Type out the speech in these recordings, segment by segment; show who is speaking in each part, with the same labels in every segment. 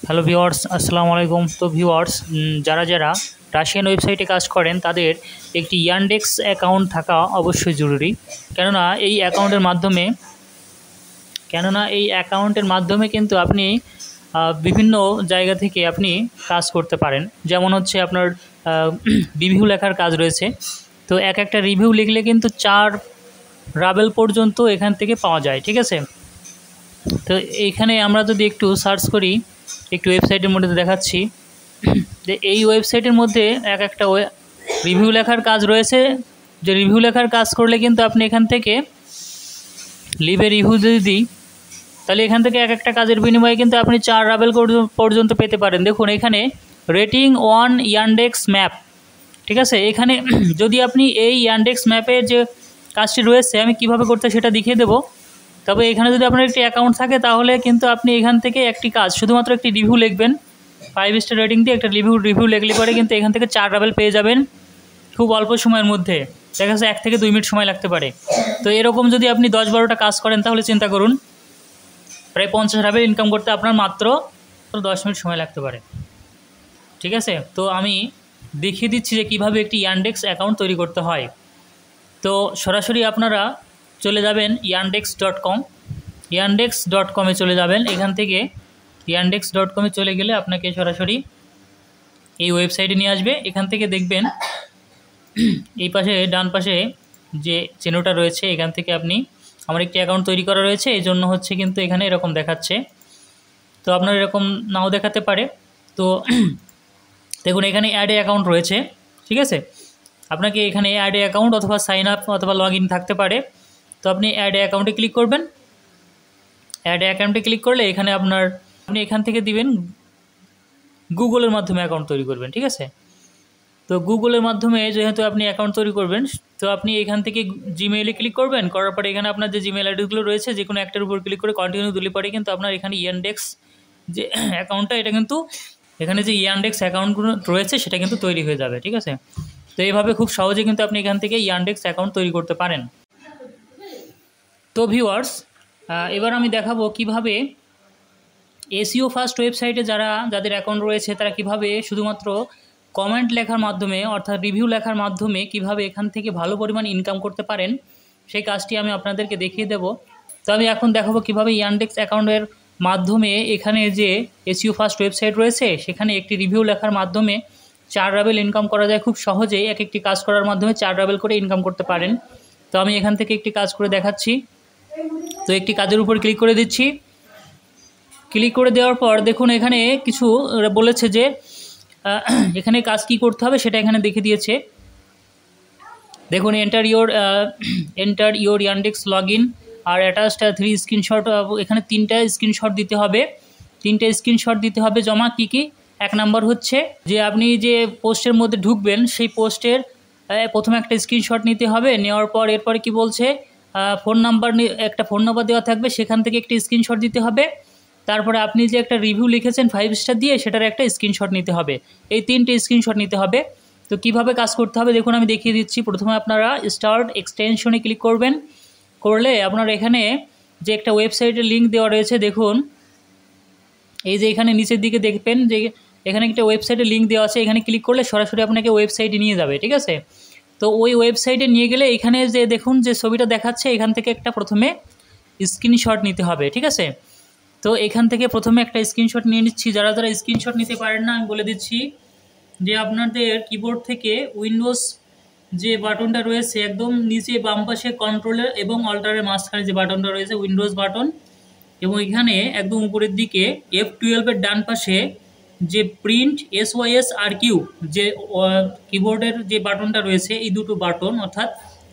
Speaker 1: Hello viewers, আসসালামু আলাইকুম। তো ভিউয়ার্স, যারা যারা রাশিয়ান ওয়েবসাইটে কাজ করেন তাদের একটি ইয়ানডেক্স অ্যাকাউন্ট থাকা অবশ্যই জরুরি। কেননা এই অ্যাকাউন্টের মাধ্যমে কিন্তু আপনি বিভিন্ন জায়গা থেকে আপনি কাজ করতে পারেন। যেমন হচ্ছে আপনার রিভিউ লেখার কাজ রয়েছে। তো একটা রিভিউ লিখলে কিন্তু 4 রাবেল পর্যন্ত এখান থেকে পাওয়া যায়, ঠিক আছে? তো এইখানে আমরা যদি একটু সার্চ করি, একটু ওয়েবসাইটের মধ্যে দেখাচ্ছি যে এই ওয়েবসাইটের মধ্যে একটা রিভিউ লেখার কাজ রয়েছে। যে রিভিউ লেখার কাজ করলে কিন্তু আপনি এখান থেকে লিভে রিভিউ যদি দিই, তাহলে এখান থেকে একটা কাজের বিনিময়ে কিন্তু আপনি 4 রাবেল পর্যন্ত পেতে পারেন। দেখুন এখানে রেটিং 1 ইয়ানডেক্স ম্যাপ, ঠিক আছে? এখানে যদি আপনি এই ইয়ানডেক্স ম্যাপের যে কাজটি রয়েছে আমি কিভাবে করতে সেটা দেখিয়ে দেবো। তবে এখানে যদি আপনার একটি অ্যাকাউন্ট থাকে তাহলে কিন্তু আপনি এখান থেকে একটি কাজ শুধুমাত্র একটি রিভিউ লিখবেন, 5 স্টার রেটিং দিয়ে একটা রিভিউ লিখলে পরে কিন্তু এখান থেকে 4 রাবেল পেয়ে যাবেন খুব অল্প সময়ের মধ্যে। দেখা যাচ্ছে 1 থেকে 2 মিনিট সময় লাগতে পারে। তো এরকম যদি আপনি 10-12টা কাজ করেন তাহলে চিন্তা করুন, প্রায় 50 রাবেল ইনকাম করতে আপনার মাত্র 10 মিনিট সময় লাগতে পারে, ঠিক আছে? তো আমি দেখিয়ে দিচ্ছি যে কীভাবে একটি ইয়ানডেক্স অ্যাকাউন্ট তৈরি করতে হয়। তো সরাসরি আপনারা চলে যাবেন yandex.com চলে যাবেন। এখান থেকে yandex.com চলে গেলে আপনাকে সরাসরি এই ওয়েবসাইটে নিয়ে আসবে। এখান থেকে দেখবেন এই পাশে ডান পাশে যে চিহ্নটা রয়েছে, এখান থেকে আপনি আমার একটি অ্যাকাউন্ট তৈরি করা রয়েছে, এই জন্য হচ্ছে কিন্তু এখানে এরকম দেখাচ্ছে। তো আপনার এরকম নাও দেখাতে পারে। তো দেখুন এখানে অ্যাড অ্যাকাউন্ট রয়েছে, ঠিক আছে? আপনাকে এখানে অ্যাড অ্যাকাউন্ট অথবা সাইন আপ অথবা লগ ইন থাকতে পারে। তো আপনি অ্যাড অ্যাকাউন্টে ক্লিক করবেন। অ্যাড অ্যাকাউন্টে ক্লিক করলে এখানে আপনি এখান থেকে দিবেন গুগলের মাধ্যমে অ্যাকাউন্ট তৈরি করবেন, ঠিক আছে? তো গুগলের মাধ্যমে যেহেতু আপনি অ্যাকাউন্ট তৈরি করবেন, তো আপনি এখান থেকে জিমেইলে ক্লিক করবেন। করার পরে এখানে আপনার যে জিমেইল আইডিগুলো রয়েছে যে কোনো একটার উপর ক্লিক করে কন্টিনিউ দিলে পরে কিন্তু আপনার এখানে ইয়ানডেক্স যে অ্যাকাউন্টটা, এটা কিন্তু এখানে যে ইয়ানডেক্স অ্যাকাউন্টগুলো রয়েছে সেটা কিন্তু তৈরি হয়ে যাবে, ঠিক আছে? তো এইভাবে খুব সহজে কিন্তু আপনি এখান থেকে ইয়ানডেক্স অ্যাকাউন্ট তৈরি করতে পারেন। তো ভিউয়ার্স, এবার আমি দেখাবো কিভাবে এসইও ফার্স্ট ওয়েবসাইটে যাদের অ্যাকাউন্ট রয়েছে তারা কিভাবে শুধুমাত্র কমেন্ট লেখার মাধ্যমে অর্থাৎ রিভিউ লেখার মাধ্যমে কিভাবে এখান থেকে ভালো পরিমাণ ইনকাম করতে পারেন, সেই কাজটি আমি আপনাদেরকে দেখিয়ে দেব। তো আমি এখন দেখাবো কিভাবে ইয়ানডেক্স অ্যাকাউন্টের মাধ্যমে এখানে যে এসইও ফার্স্ট ওয়েবসাইট রয়েছে সেখানে একটি রিভিউ লেখার মাধ্যমে 4 রাবেল ইনকাম করা যায় খুব সহজেই। একটি কাজ করার মাধ্যমে 4 রাবেল করে ইনকাম করতে পারেন। তো আমি এখান থেকে একটি কাজ করে দেখাচ্ছি। তো একটি কাজের উপর ক্লিক করে দিচ্ছি। ক্লিক করে দেওয়ার পর দেখুন এখানে কিছু বলেছে যে এখানে কাজ কি করতে হবে সেটা এখানে দেখে দিয়েছে। দেখুন enter your Yandex log in R attached 3 screenshot. এখানে 3টা স্ক্রিনশট দিতে হবে। 3টে স্ক্রিনশট দিতে হবে জমা। কি 1 নাম্বার হচ্ছে যে আপনি যে পোস্টের মধ্যে ঢুকবেন সেই পোস্টের প্রথমে একটা স্ক্রিনশট নিতে হবে। নেওয়ার পর এরপরে কি বলছে, ফোন নাম্বার, একটা ফোন নাম্বার দেওয়া থাকবে, সেখান থেকে একটা স্ক্রিনশট দিতে হবে। তারপরে আপনি যে একটা রিভিউ লিখেছেন 5 স্টার দিয়ে সেটার একটা স্ক্রিনশট নিতে হবে। এই 3টে স্ক্রিনশট নিতে হবে। তো কিভাবে কাজ করতে হবে দেখুন আমি দেখিয়ে দিচ্ছি। প্রথমে আপনারা স্টার্ট এক্সটেনশনে ক্লিক করবেন। করলে আপনার এখানে যে একটা ওয়েবসাইটের লিঙ্ক দেওয়া রয়েছে, দেখুন এই যে এখানে নিচের দিকে দেখবেন যে এখানে একটা ওয়েবসাইটের লিঙ্ক দেওয়া আছে। এখানে ক্লিক করলে সরাসরি আপনাকে ওয়েবসাইটে নিয়ে যাবে, ঠিক আছে? তো ওই ওয়েবসাইটে নিয়ে গেলে এখানে যে দেখুন যে ছবিটা দেখাচ্ছে এখান থেকে একটা প্রথমে স্ক্রিনশট নিতে হবে, ঠিক আছে? তো এখান থেকে প্রথমে একটা স্ক্রিনশট নিয়ে নিচ্ছি। যারা স্ক্রিনশট নিতে পারেন না আমি বলে দিচ্ছি যে আপনাদের কিবোর্ড থেকে উইন্ডোজ যে বাটনটা রয়েছে একদম নিচে বাম পাশে কন্ট্রোলের এবং অল্টারের মাঝখানে যে বাটনটা রয়েছে উইন্ডোজ বাটন, এবং এখানে একদম উপরের দিকে F12-এর ডান পাশে যে প্রিন্ট SYSRQ যে কিবোর্ডের যে বাটনটা রয়েছে, এই দুটো বাটন অর্থাৎ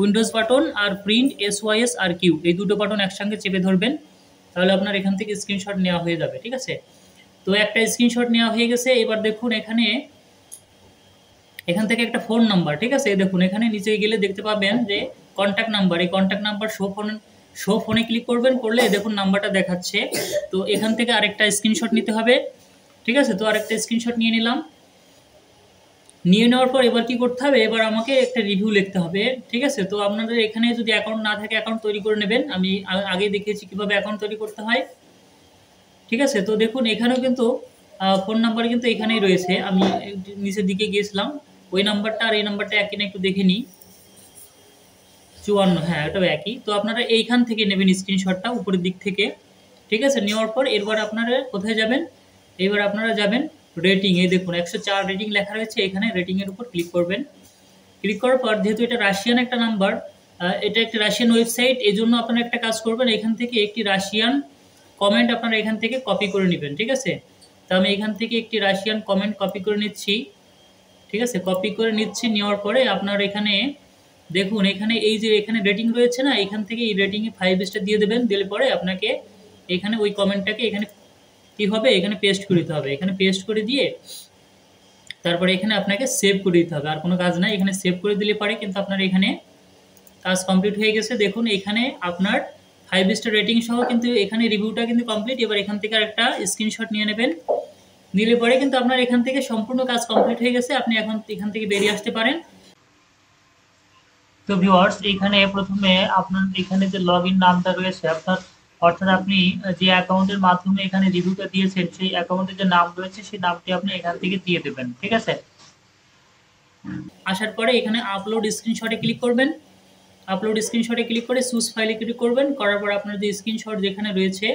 Speaker 1: উইন্ডোজ বাটন আর প্রিন্ট SYSRQ এই দুটো বাটন একসঙ্গে চেপে ধরবেন, তাহলে আপনার এখান থেকে স্ক্রিনশট নেওয়া হয়ে যাবে, ঠিক আছে? তো একটা স্ক্রিনশট নেওয়া হয়ে গেছে। এবার দেখুন এখান থেকে একটা ফোন নাম্বার, ঠিক আছে? দেখুন এখানে নিচে গেলে দেখতে পাবেন যে কন্ট্যাক্ট নাম্বার, এই কন্ট্যাক্ট নাম্বার শো ফোনে ক্লিক করবেন। করলে দেখুন নাম্বারটা দেখাচ্ছে। তো এখান থেকে আরেকটা স্ক্রিনশট নিতে হবে, ঠিক আছে? তো আরেকটা স্ক্রিনশট নিয়ে নিলাম। নিয়ে নেওয়ার পর এবার কি করতে হবে, এবার আমাকে একটা রিভিউ লিখতে হবে, ঠিক আছে? তো আপনাদের এখানে যদি অ্যাকাউন্ট না থাকে অ্যাকাউন্ট তৈরি করে নেবেন। আমি আগে দেখিয়েছি কীভাবে অ্যাকাউন্ট তৈরি করতে হয়, ঠিক আছে? তো দেখুন এখানেও কিন্তু ফোন নাম্বার কিন্তু এখানেই রয়েছে, আমি নিচের দিকে গিয়েছিলাম, ওই নাম্বারটা আর এই নাম্বারটা একই না একটু দেখে নিই। 54, হ্যাঁ এটাও একই। তো আপনারা এইখান থেকে নেবেন স্ক্রিনশটটা উপরের দিক থেকে, ঠিক আছে? নেওয়ার পর এরপর আপনারা কোথায় যাবেন, এবার আপনারা যাবেন রেটিং, এই দেখুন 104 রেটিং লেখা রয়েছে, এখানে রেটিংয়ের উপর ক্লিক করবেন। ক্লিক করার পর যেহেতু এটা রাশিয়ান একটা নাম্বার, এটা একটা রাশিয়ান ওয়েবসাইট, এই জন্য আপনারা একটা কাজ করবেন, এখান থেকে একটি রাশিয়ান কমেন্ট আপনারা এখান থেকে কপি করে নেবেন, ঠিক আছে? তো আমি এখান থেকে একটি রাশিয়ান কমেন্ট কপি করে নিচ্ছি, ঠিক আছে? কপি করে নিচ্ছি, নেওয়ার পরে আপনার এখানে দেখুন, এখানে এই যে এখানে রেটিং রয়েছে না, এখান থেকে এই রেটিংয়ে 5 স্টার দিয়ে দেবেন, দিলে পরে আপনাকে এখানে ওই কমেন্টটাকে এখানে কি হবে, এখানে পেস্ট করে দিতে হবে। এখানে পেস্ট করে দিয়ে তারপরে এখানে আপনাকে সেভ করে দিতে হবে, আর কোনো কাজ নাই। এখানে সেভ করে দিলে পরে কিন্তু আপনার এখানে কাজ কমপ্লিট হয়ে গেছে। দেখুন এখানে আপনার 5 স্টার রেটিং সহ কিন্তু এখানে রিভিউটা কিন্তু কমপ্লিট। এবার এখান থেকে একটা স্ক্রিনশট নিয়ে নেবেন, নিলে পরে কিন্তু আপনার এখান থেকে সম্পূর্ণ কাজ কমপ্লিট হয়ে গেছে, আপনি এখন এখান থেকে বেরিয়ে আসতে পারেন। তো ভিউয়ার্স, এখানে প্রথমে আপনার এখানে যে লগইন নামটা রয়েছে আপনার, অর্থাৎ আপনি যে অ্যাকাউন্টের মাধ্যমে এখানে রিভিউটা দিয়েছেন সেই অ্যাকাউন্টের যে নাম রয়েছে সেই নামটি আপনি এখান থেকে দিয়ে দেবেন, ঠিক আছে? আসার পরে এখানে আপলোড স্ক্রিনশটে ক্লিক করবেন, আপলোড স্ক্রিনশটে ক্লিক করে চুজ ফাইলে ক্লিক করবেন, করার পর আপনার যে স্ক্রিনশট যেখানে রয়েছে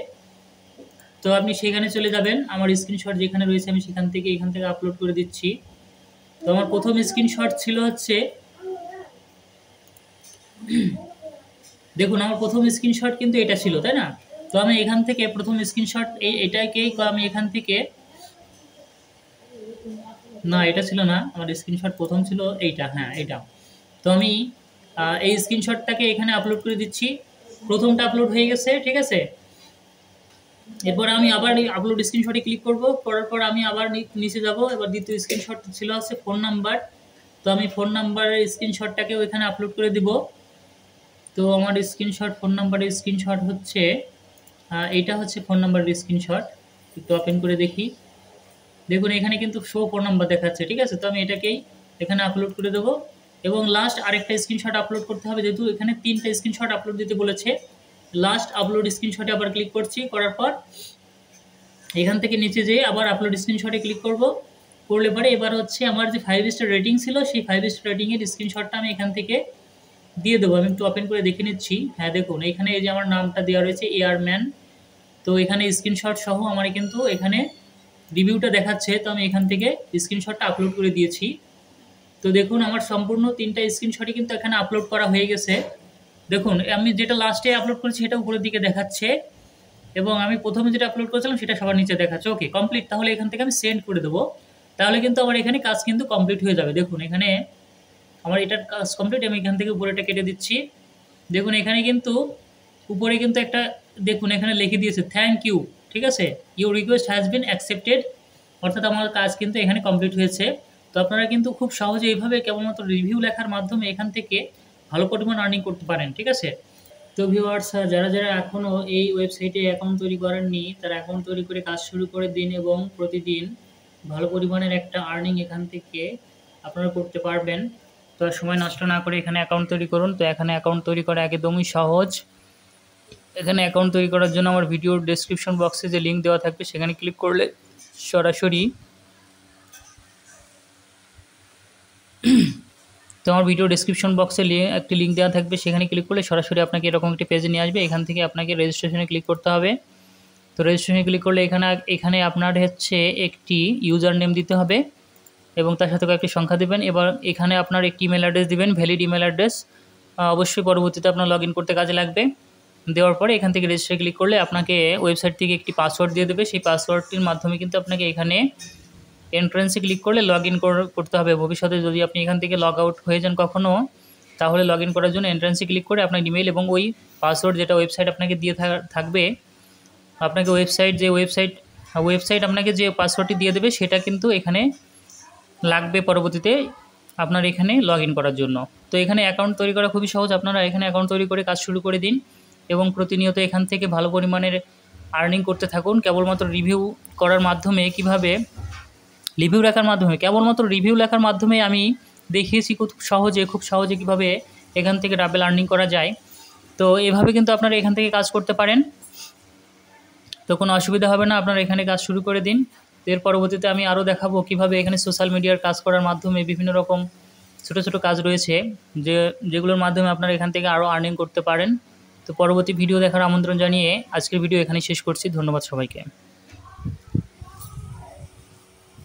Speaker 1: তো আপনি সেখানে চলে যাবেন। আমার স্ক্রিনশট যেখানে রয়েছে আমি সেখান থেকে এখান থেকে আপলোড করে দিচ্ছি। তো আমার প্রথম স্ক্রিনশট ছিল হচ্ছে, দেখুন আমার প্রথম স্ক্রিনশট কিন্তু এটা ছিল, তাই না? তো আমি এখান থেকে প্রথম স্ক্রিনশট এটাকেই আমি এখান থেকে, না এটা ছিল না, আমার স্ক্রিনশট প্রথম ছিল এইটা, হ্যাঁ এটা। তো আমি এই স্ক্রিনশটটাকে এখানে আপলোড করে দিচ্ছি, প্রথমটা আপলোড হয়ে গেছে, ঠিক আছে? এরপর আমি আবার আপলোড স্ক্রিনশটে ক্লিক করব, করার পর আমি আবার নিচে যাব। এবার দ্বিতীয় স্ক্রিনশট ছিল হচ্ছে ফোন নাম্বার, তো আমি ফোন নাম্বারের স্ক্রিনশটটাকেও এখানে আপলোড করে দিব। তো আমার স্ক্রিনশট, ফোন নাম্বারের স্ক্রিনশট হচ্ছে এইটা হচ্ছে ফোন নাম্বারের স্ক্রিনশট, একটু ওপেন করে দেখি। দেখুন এখানে কিন্তু শো ফোন নাম্বার দেখাচ্ছে, ঠিক আছে? তো আমি এটাকেই এখানে আপলোড করে দেবো। এবং লাস্ট আরেকটা স্ক্রিনশট আপলোড করতে হবে, যেহেতু এখানে 3টা স্ক্রিনশট আপলোড দিতে বলেছে। লাস্ট আপলোড স্ক্রিনশটে আবার ক্লিক করছি, করার পর এখান থেকে নিচে যেয়ে আবার আপলোড স্ক্রিনশটে ক্লিক করব, করলে পরে এবার হচ্ছে আমার যে 5 স্টার রেটিং ছিল সেই 5 স্টার রেটিংয়ের স্ক্রিনশটটা আমি এখান থেকে দিয়ে দেবো। আমি একটু ওপেন করে দেখে নিচ্ছি। হ্যাঁ দেখুন এখানে এই যে আমার নামটা দেওয়া রয়েছে এয়ারম্যান, তো এখানে স্ক্রিনশট সহ আমার কিন্তু এখানে রিভিউটা দেখাচ্ছে। তো আমি এখান থেকে স্ক্রিনশটটা আপলোড করে দিয়েছি। তো দেখুন আমার সম্পূর্ণ 3টা স্ক্রিনশটই কিন্তু এখানে আপলোড করা হয়ে গেছে। দেখুন আমি যেটা লাস্টে আপলোড করেছি সেটা উপরের দিকে দেখাচ্ছে, এবং আমি প্রথমে যেটা আপলোড করেছিলাম সেটা সবার নিচে দেখাচ্ছে। ওকে কমপ্লিট, তাহলে এখান থেকে আমি সেন্ড করে দেবো, তাহলে কিন্তু আমার এখানে কাজ কিন্তু কমপ্লিট হয়ে যাবে। দেখুন এখানে আমার এটার কাজ কমপ্লিট, আমি এখান থেকে উপরেটা কেটে দিচ্ছি। দেখুন এখানে কিন্তু উপরে কিন্তু একটা, দেখুন এখানে লিখে দিয়েছে থ্যাংক ইউ, ঠিক আছে? Your request has been accepted, অর্থাৎ আমার কাজ কিন্তু এখানে কমপ্লিট হয়েছে। তো আপনারা কিন্তু খুব সহজে এইভাবে কেবলমাত্র রিভিউ লেখার মাধ্যমে এখান থেকে ভালো পরিমাণ আর্নিং করতে পারেন, ঠিক আছে? তো ভিউয়ার্স, যারা যারা এখনও এই ওয়েবসাইটে অ্যাকাউন্ট তৈরি করেননি তারা অ্যাকাউন্ট তৈরি করে কাজ শুরু করে দিন, এবং প্রতিদিন ভালো পরিমাণের একটা আর্নিং এখান থেকে আপনারা করতে পারবেন। তো আর সময় নষ্ট না করে এখানে অ্যাকাউন্ট তৈরি করুন। তো এখানে অ্যাকাউন্ট তৈরি করা একদমই সহজ। এখানে অ্যাকাউন্ট তৈরি করার জন্য আমার ভিডিওর ডেসক্রিপশন বক্সে যে লিঙ্ক দেওয়া থাকবে সেখানে ক্লিক করলে সরাসরি, তো আমার ভিডিও ডেসক্রিপশন বক্সে একটি লিঙ্ক দেওয়া থাকবে, সেখানে ক্লিক করলে সরাসরি আপনাকে এরকম একটি পেজে নিয়ে আসবে। এখান থেকে আপনাকে রেজিস্ট্রেশনে ক্লিক করতে হবে। তো রেজিস্ট্রেশনে ক্লিক করলে এখানে আপনার হচ্ছে একটি ইউজার নেম দিতে হবে এবং তার সাথে একটি সংখ্যা দেবেন। এবার এখানে আপনার একটি ইমেল অ্যাড্রেস দিবেন, ভ্যালিড ইমেল অ্যাড্রেস, অবশ্যই পরবর্তীতে আপনার লগ ইন করতে কাজে লাগবে। দেওয়ার পরে এখান থেকে রেজিস্ট্রে ক্লিক করলে আপনাকে ওয়েবসাইট থেকে একটি পাসওয়ার্ড দিয়ে দেবে। সেই পাসওয়ার্ডটির মাধ্যমে কিন্তু আপনাকে এখানে এন্ট্রান্সে ক্লিক করলে লগ ইন করতে হবে। ভবিষ্যতে যদি আপনি এখান থেকে লগ আউট হয়ে যান কখনও, তাহলে লগ ইন করার জন্য এন্ট্রান্সে ক্লিক করে আপনার ইমেল এবং ওই পাসওয়ার্ড যেটা ওয়েবসাইট আপনাকে দিয়ে থাকবে, আপনাকে ওয়েবসাইট আপনাকে যে পাসওয়ার্ডটি দিয়ে দেবে সেটা কিন্তু এখানে লাগবে পরবর্তীতে আপনার এখানে লগ ইন করার জন্য। তো এখানে অ্যাকাউন্ট তৈরি করা খুবই সহজ, আপনারা এখানে অ্যাকাউন্ট তৈরি করে কাজ শুরু করে দিন এবং প্রতিনিয়ত এখান থেকে ভালো পরিমাণের আর্নিং করতে থাকুন। কেবলমাত্র রিভিউ করার মাধ্যমে, কিভাবে রিভিউ লেখার মাধ্যমে, কেবলমাত্র রিভিউ লেখার মাধ্যমে আমি দেখিয়েছি খুব সহজে কীভাবে এখান থেকে ডাবল আর্নিং করা যায়। তো এভাবে কিন্তু আপনারা এখান থেকে কাজ করতে পারেন, তো কোনো অসুবিধা হবে না। আপনারা এখানে কাজ শুরু করে দিন। তো এর পরবর্তীতে আমি আরও দেখাবো কীভাবে এখানে সোশ্যাল মিডিয়ার কাজ করার মাধ্যমে বিভিন্ন রকম ছোটো ছোটো কাজ রয়েছে যেগুলোর মাধ্যমে আপনারা এখান থেকে আরও আর্নিং করতে পারেন। তো পরবর্তী ভিডিও দেখার আমন্ত্রণ জানিয়ে আজকের ভিডিও এখানেই শেষ করছি। ধন্যবাদ সবাইকে।